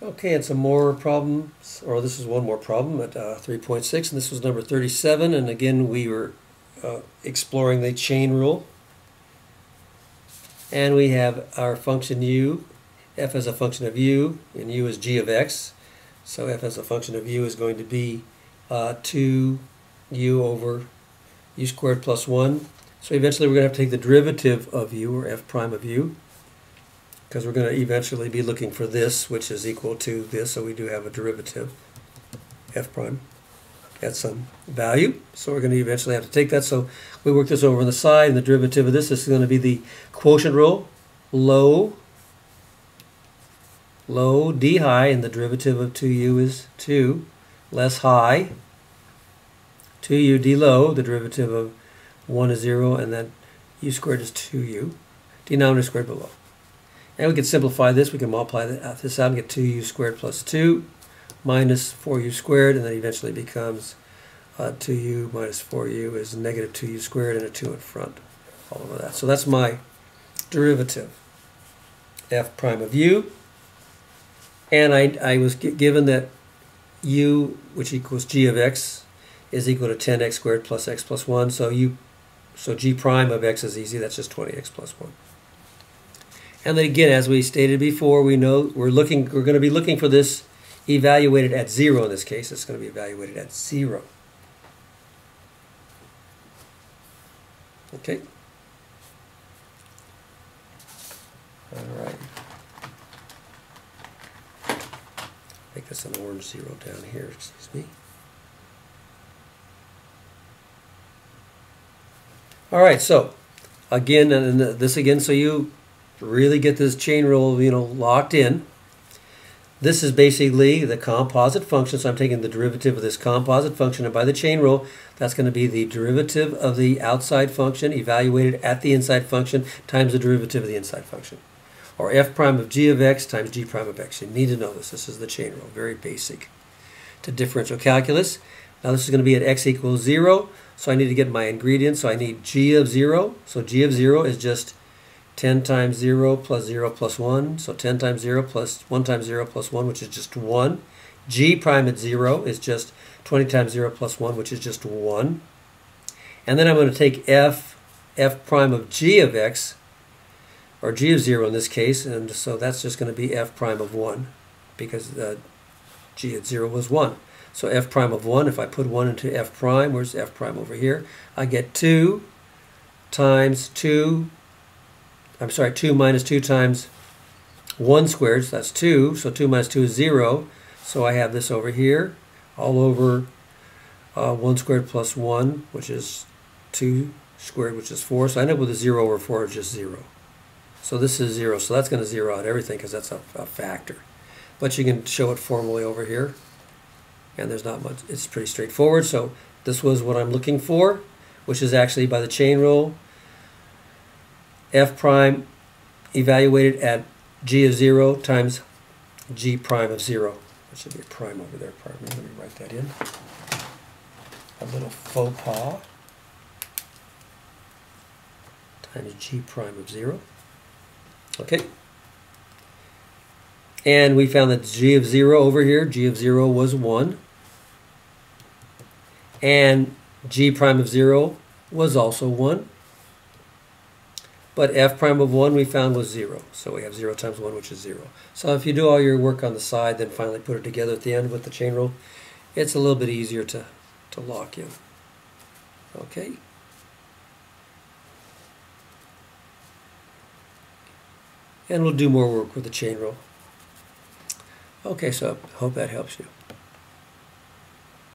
Okay, and some more problems, or this is one more problem at 3.6, and this was number 37, and again we were exploring the chain rule. And we have our function u, f as a function of u, and u is g of x. So f as a function of u is going to be 2u over u squared plus 1. So eventually we're going to have to take the derivative of u, or f prime of u, because we're going to eventually be looking for this, which is equal to this, so we do have a derivative, f prime, at some value. So we're going to eventually have to take that. So we work this over on the side, and the derivative of this is going to be the quotient rule, low, d high, and the derivative of 2u is 2, less high, 2u d low, the derivative of 1 is 0, and then u squared is 2u, denominator squared below. And we can simplify this. We can multiply this out and get 2u squared plus 2 minus 4u squared, and then eventually becomes 2u minus 4u is negative 2u squared and a 2 in front, all over that. So that's my derivative, f prime of u. And I was given that u, which equals g of x, is equal to 10x squared plus x plus 1. So g prime of x is easy. That's just 20x plus 1. And then again, as we stated before, we know we're going to be looking for this evaluated at 0 in this case. It's going to be evaluated at 0. Okay. All right. Make this an orange 0 down here, excuse me. All right, so again, and this again, so you really get this chain rule, locked in. This is basically the composite function, so I'm taking the derivative of this composite function, and by the chain rule, that's going to be the derivative of the outside function evaluated at the inside function times the derivative of the inside function, or f prime of g of x times g prime of x. You need to know this. This is the chain rule, very basic to differential calculus. Now this is going to be at x equals 0, so I need to get my ingredients, so I need g of 0. So g of 0 is just 10 times 0 plus 0 plus 1, so 10 times 0 plus 1 times 0 plus 1, which is just 1. G prime at 0 is just 20 times 0 plus 1, which is just 1. And then I'm going to take f prime of g of x, or g of 0 in this case, and so that's just going to be f prime of 1, because g at 0 was 1. So f prime of 1, if I put 1 into f prime, where's f prime over here? I get 2 times 2 minus 2 times 1 squared, so that's 2. So 2 minus 2 is 0. So I have this over here, all over 1 squared plus 1, which is 2 squared, which is 4. So I end up with a 0 over 4 is just 0. So this is 0. So that's going to zero out everything because that's a factor. But you can show it formally over here. And there's not much. It's pretty straightforward. So this was what I'm looking for, which is actually by the chain rule, f prime evaluated at g of 0 times g prime of 0. There should be a prime over there. Pardon me. Let me write that in. A little faux pas. Times g prime of 0. Okay. And we found that g of 0 over here, g of 0 was 1. And g prime of 0 was also 1. But f prime of 1 we found was 0. So we have 0 times 1, which is 0. So if you do all your work on the side, then finally put it together at the end with the chain rule, it's a little bit easier to lock in. Okay. And we'll do more work with the chain rule. Okay, so I hope that helps you.